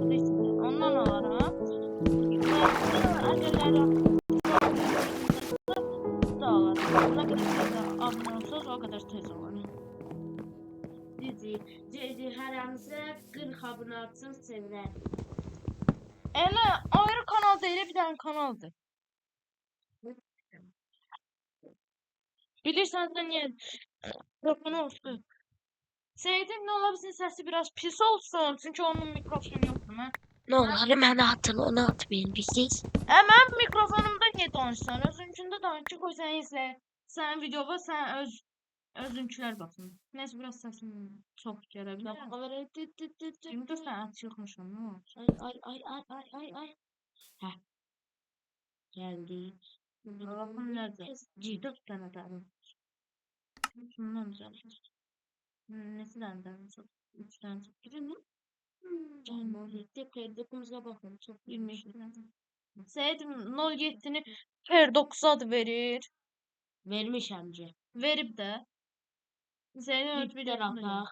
Ondan alaram. Əgərlər da alaram. Nə qədər tez abunə olsanız, o qədər tez olur. Cici hər hansı 40 abunə atsın sevinər. Elə ayrı kanal deyil, bir dənə kanaldır. Bilirsən sən niyə mikrofonu olsun? Seyidin nə ola bilsin səsi biraz pis olsun, çünki onun mikrofonu yoxdur. Nə olar, mənə atın, onu atmayın siz. Mən mikrofonumda niyə danışsan? Özünkündə danış ki, qoy səni izlə. Sənin videoda sən özünkülər baxsın. Nəysə biraz səsim çox gələ bilər. Şimdi sən çıxmışam, nə olur? Ay. Hə. Gəldik. Allah'ım nerede? Ciddi tane daha. Şundan güzel. Nesi benden? Çok üç tane çok güzel mi? Canım tekrar dokumuza bakın. Çok 22 tane. Seydim 07'ni per 9 adı verir. Vermiş amca. Verip de. Seydim Bir ataq.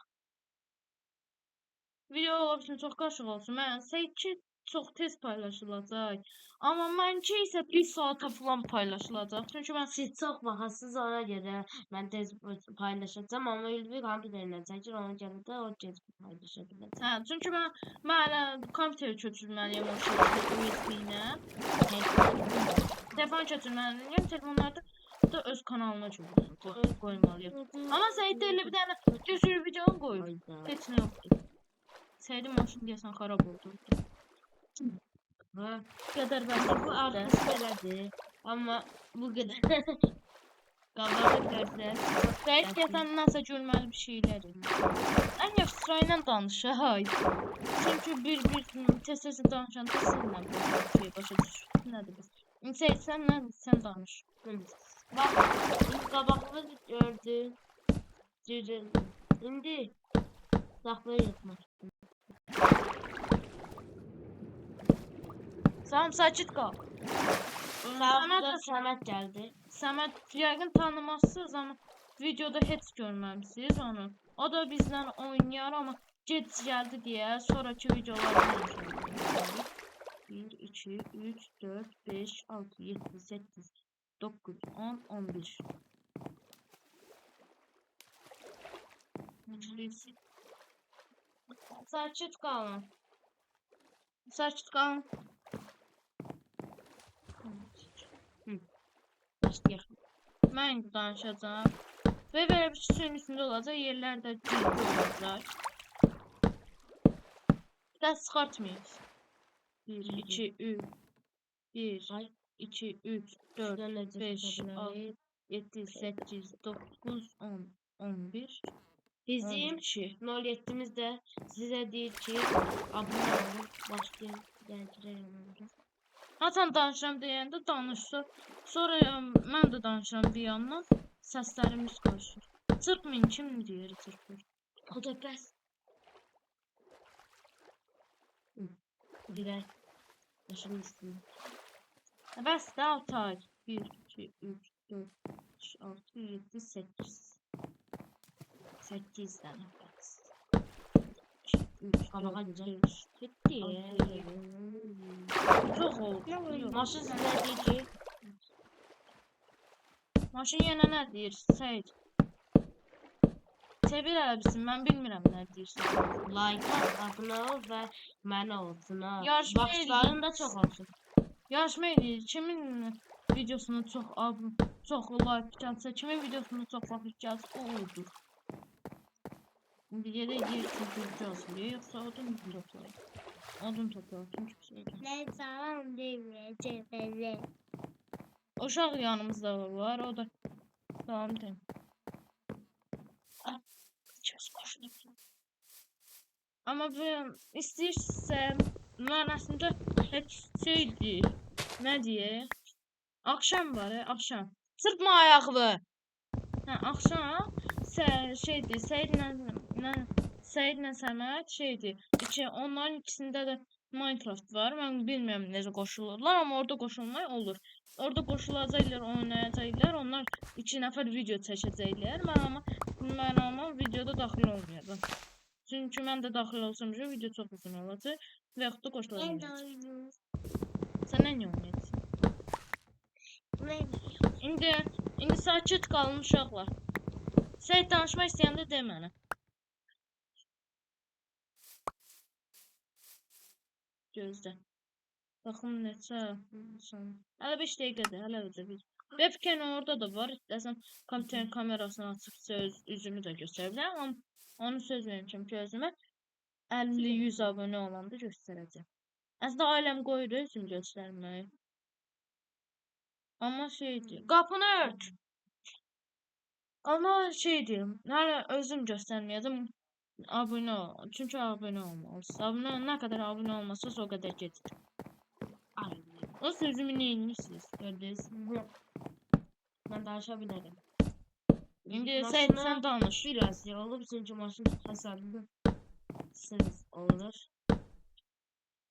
Video olsun çok karışık olsun. Ben Seyitçi çok tez paylaşılacak. Amma mənki isə 1 saata falan paylaşılacaq. Çünki mən Siz çox baxasınız ona görə mən tez paylaşacağam. Amma Ülvi kompüterindən çəkir, ona görə də o tez paylaşa biləcək. Hə, çünki mən kompüteri köçürməliyəm o şeyi USB-nə. Telefon köçürməliyəm. Telefonlarda da öz kanalına qoymalıyam. Amma Seyiddə elə bir dənə düzgün videonu qoyub. Heç nə yoxdur. Seyidin maşını deyəsən xarab oldu. Ha, Qədər bu artıq belədir. Amma bu qədər. Qabağı görsə. Seyid deyəsən nəsə gülməli bir şeylər. Ən yaxşı sırayla danış, hay. Çünki bir tez danışanda sizinlə bir şey başa düşür. Nədir biz? Seyid sən danış. Bax, qabaqlı gördün. Cücün. İndi saxlayırıq. Tamam, sakit qal. Səməd gəldi. Səməd yəqin tanımazsınız, amma videoda heç görməmisiniz onu. O da bizdən oynayar, amma gec gəldi deyə sonraki videolarda 1, 2, 3, 4, 5, 6, 7, 8, 9, 10, 11. Sakit qalın. Sakit qalın. Başlayaq. Mən danışacağım. Və belə bir suyun üstündə olacaq, yerlər də ciddi olacaq. Dərs çıxartmayın. 1, 2, 3, 1, 2, 3, 4, 5, 6, 7, 8, 9, 10, 11. Bizim 07'miz də sizə deyir ki, abunə olun, başlayın, gələcək. Hasan danışıram deyəndə danışsa, sonra mən də danışıram bir yandan, səslərimiz qarışır. Çırpmayın, kim deyir çırpır? O da bəs. Dirək. Başım üstündə. Bəs də Altay. 1, 2, 3, 4, 5, 6, 7, 8. 8 dənə bəs. 2, 3, Qabağa güzel. Getdi. Çox oldu. Maşın sizə deyir ki, Maşın yenə nə deyir? Seyid. Sevir ələbisin, mən bilmirəm nə deyirsən. like at, abunə ol və mənə olsun. Yarışma Baxışların da çox olsun. Yarışma edir. Kimin videosuna çox like gəlsə, kimin videosuna çox baxış gəlsə, o olur. İndi gedək görəcəyik, yoxsa odun toplayaq. Odun toplayaq, çünki bir şey gəlir. Nə salam deməyəcək belə. Uşaq yanımızda var, o da salam deyim. Amma istəyirsə, mənasında heç şeydir. Nə deyək? Axşam var, axşam. Sırtma ayağı. Hə, axşam şeydir, Seyidlə Səməd şeydir. Onların ikisində də Minecraft var. Mən bilmirəm necə qoşulurlar, amma orada qoşulmaq olur. Orada qoşulacaqlar, oynayacaqlar. Onlar 2 nəfər video çəkəcəklər. Mən amma videoda daxil olmayacağam. Çünki mən də daxil olsam video çox uzun olacaq və yaxud da qoşula bilməyəcək. Sən nə oynayırsan? İndi sakit qalın uşaqlar. Sən danışmaq istəyəndə de mənə. Gözlə. Baxım neçə. Hələ 5 dəqiqədir, hələ ödə bir. Webcam orada da var. İstəsən kompüterin kamerasını açıqsa üzümü də göstərə bilərəm. Amma onu söz vermişəm ki, özümə 50-100 abunə olanda göstərəcəm. Əslində ailəm qoyur özüm göstərməyi. Amma şeydir. Qapını ört. Amma şeydir. Hələ özüm göstərməyəcəm. Abunə ol. Çünki abunə olmalısınız. Abunə nə qədər abunə olmasanız o qədər gecikir. O sözümü neyinirsiniz? Gördünüz. Ben danışa bilərim. İndi sən danış. Biraz olub çünki maşın hasarlı sız olur.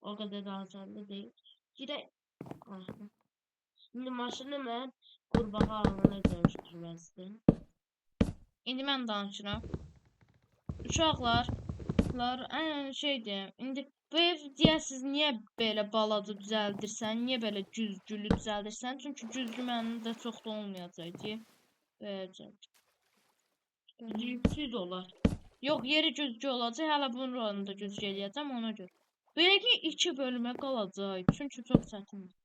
O kadar da hasarlı değil. Girək. Şimdi maşını mən qurbağa ağına dönüşdürməzdim. İndi mən danışıram. Uşaqlar, şeydir. İndi bu ev deyəsiz niyə belə balaca düzəldirsən, niyə belə güzgülü düzəldirsən? Çünki güzgü mənim də çox da olmayacaq ki. Yüksüz olar. Yox, yeri güzgü olacaq. Hələ bunun rolunu da güzgü eləyəcəm ona görə. Belə ki 2 bölümə qalacaq. Çünki çox çətindir.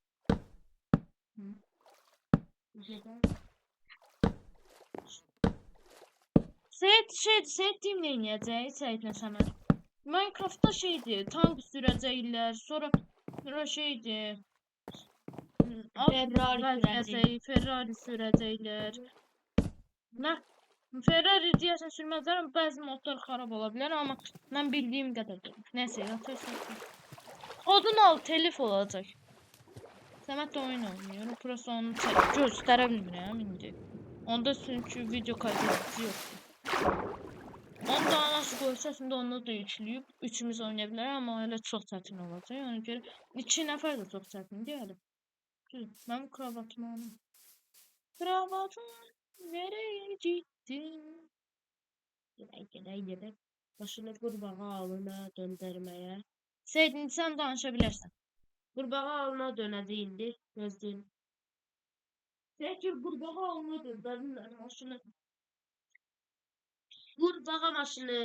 Seyid deyim neynəyəcək? Seyidlə Səməd. Minecraft'da şeydir, tank sürəcəklər, sonra şeydir. Ferrari sürəcəklər. Nə? Ferrari deyəsən sürməzlər, amma bəzi modlar xarab ola bilər, amma mən bildiyim qədər. Nəsə, yatırsan. Odun al, telif olacaq. Səməd də oyun oynayır, prosta onu göstərə bilmirəm indi. Onda çünki video kaydı yoxdur. Onu da nasıl qoysa, şimdi onu da yükləyib, üçümüz oynaya bilərik, amma elə çox çətin olacaq. Ona görə 2 nəfər də çox çətindir hələ. Mənim kravatım alım. Kravatım nereye gittin? Gedək. Başını qurbağa ağına döndərməyə. Seydin, sən danışa bilərsən. Qurbağa ağına dönəcək indi. Gözləyin. Təkir qurbağa ağına döndərlər maşını. Qurbağa maşını.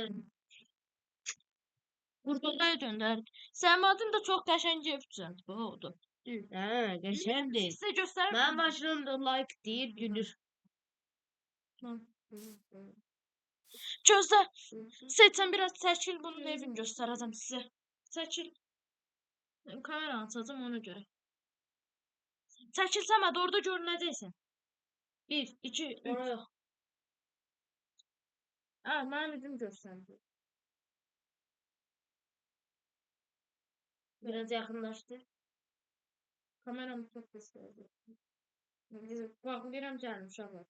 Qurbağaya döndər. Səmadın da çox qəşəng yapacaq bu oldu. Hə, qəşəngdir. Sizə göstərim. Mənim maşınım da like deyir, gülür. Gözlə. Sən biraz çəkil, bunun evini göstərəcəm sizə. Çəkil. Kameranı açacağım ona görə. Çəkil Səməd, orada görünəcəksən. 1, 2, 3. Hə, mənim üzüm göstərir. Biraz yaxınlaşdı. Kameramı çox göstərir. Bax, deyirəm gəlin uşaqlar.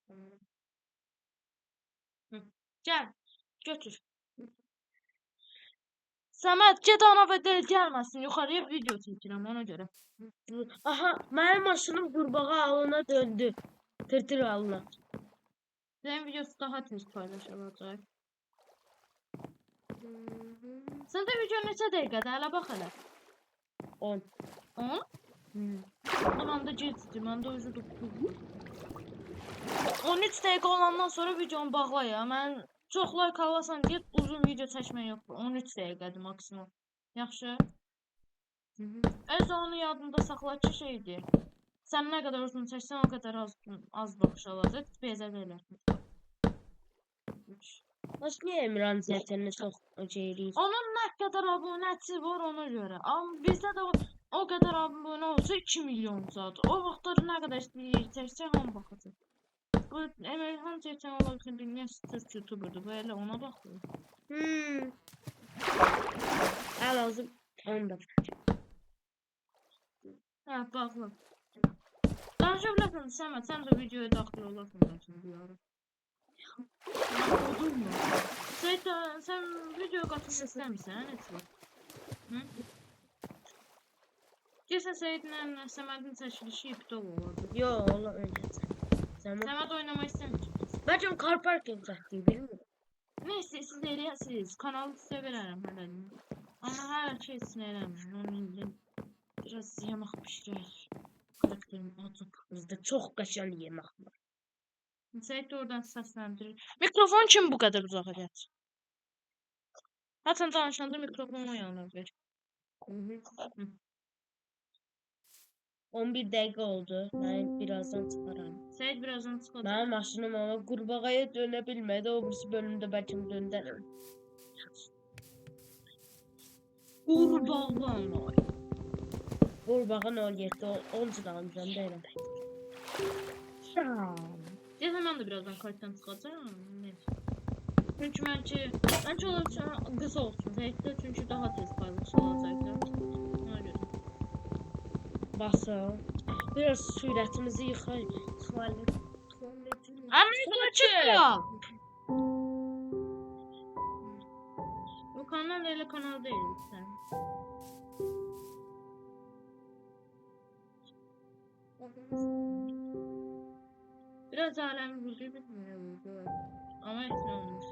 Gəl, götür. Səməd, get ana və del gəlməsin. Yuxarıya video çəkirəm ona görə. Aha, mənim maşınım qurbağa ağına döndü. Tırtır ağına. Sənin videosu daha tez paylaşılacaq. Səndə video neçə dəqiqədə? Hələ bax hələ. 10. 10? Məndə gecikdi. Məndə özü 9. 13 dəqiqə olandan sonra videonu bağla ya. Mən çox like alasan deyə uzun video çəkmək yoxdur. 13 dəqiqədir maksimum. Yaxşı. Öz onu yadında saxla ki şeydir. Sən nə qədər uzun çəksən o qədər az baxış alacaq. Bezə deyilər. Baş niyə Emirhan zətini çox eləyir? Onun nə qədər abunəçisi var ona görə. Amma bizdə də o qədər abunə olsa 2 milyon zat. O vaxtlar nə qədər istəyir çəksə hamı baxacaq. Bu Emirhan çəkən olarkən dünya Türk YouTuber'dır. Böyle ona baxır. Al lazım 10 dəfə. Hə, baxın. Danışa bilərsən Səməd, sən də videoya daxil olarsan bəlkə bir ara. Olur mu? Sən videoya qatılmaq istəmirsən, heç vaxt. Deyəsən Seyidlə Səmədin çəkilişi iptal olurdu. Yox, ola öyləcək. Səməd oynamaq istəmir. Bəlkə car park yapacaq deyə bilmirəm. Neyse siz eləyəsiniz. Kanalı sizə verərəm hələ. Amma hər şey sizin eləmir. Mən indi biraz yemək pişirək. Karakterim azıb. Bizdə çox qəşəng yemək var. Seyid də oradan səsləndirir. Mikrofon kim bu qədər uzağa gətir? Hasan danışanda mikrofonu yanına ver. 11 dəqiqə oldu. Mən birazdan çıxaram. Seyid birazdan çıxacaq. Mənim maşınım ama qurbağaya dönə bilmədi. O birisi bölümdə bəlkə döndərəm. Qurbağalar. Qurbağan 17, 10 çıxarmışam deyirəm. Deyəsən mən də birazdan kayıtdan çıxacağam. Neyse. Çünki məncə olacaq qısa olsun. Seyiddə çünki daha tez paylaşılacaqdır. Ona görə. Basın. Biraz sürətimizi yıxayıq. Amma çıxıyor. Bu kanal elə kanal deyil sən. Biraz aləmi vurdu bilmiyorum. Ama heç nə olmaz.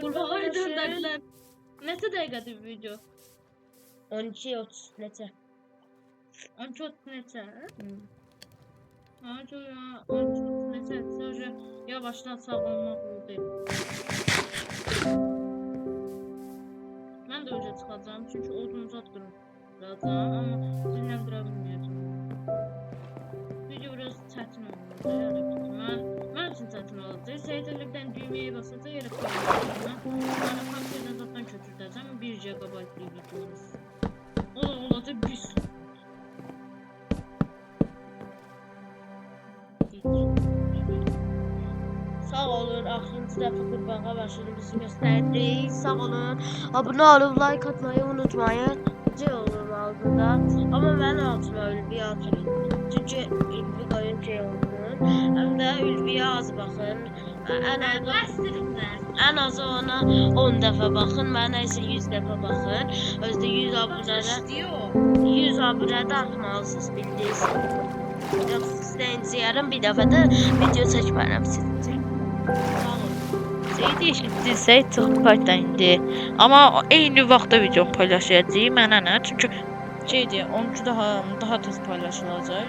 Qurbağayı döndərdilər. Neçə dəqiqədir video? 12-30 neçə? 12 neçə? Hacı ya 12 neçə? Sonra yavaştan sağlamaq oldu. Mən də öyle çıxacağım çünki odun uzatdıracağım amma dinləndirə bilməyəcəm. Video biraz çətin oldu yəni. Mən üçün çətin olacaq. Seyircilikdən düymeye basacaq yerə koyacağım. Yəni kompüterdən zaten köçürdəcəm 1 GB bir videomuz. O da olacaq bir sürü. Sağ olun, axırıncı dəfə qurbağa başınımızı göstərdik. Sağ olun, abunə olub, like atmayı unutmayın. C olur altında. Amma mənim altıma Ülviyə atmayın. Çünki Ülvi qoyun C olur. Həm də Ülviyə az baxın. Ən azı ona 10 dəfə baxın. Mənə isə 100 dəfə baxın. Özdə 100 abunədə 100 abunədə atmalısınız, bildiniz. Yoxsa sizdən inciyərəm, bir dəfə də video çəkmərəm sizcə. Seyid eşitdiysə çıxıb kayıtdan indi. Amma eyni vaxtda video paylaşacağıq. Mənə nə? Çünki şeydir, 12 daha tez paylaşılacaq.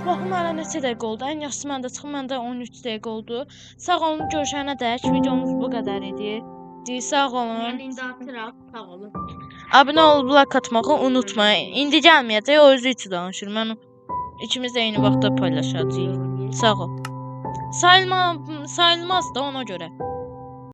Baxın mənə neçə dəqiqə oldu. Ən yaxşısı məndə çıxıb məndə 13 dəqiqə oldu. Sağ olun, görüşənə dək. Videomuz bu qədər idi. Sağ olun. Mən indi atıram, sağ olun. Abunə olub like atmağı unutmayın. İndi gəlməyəcək, o özü üçün danışır. Mən ikimiz də eyni vaxtda paylaşacağıq. Sağ ol. Sayılmaz da ona görə.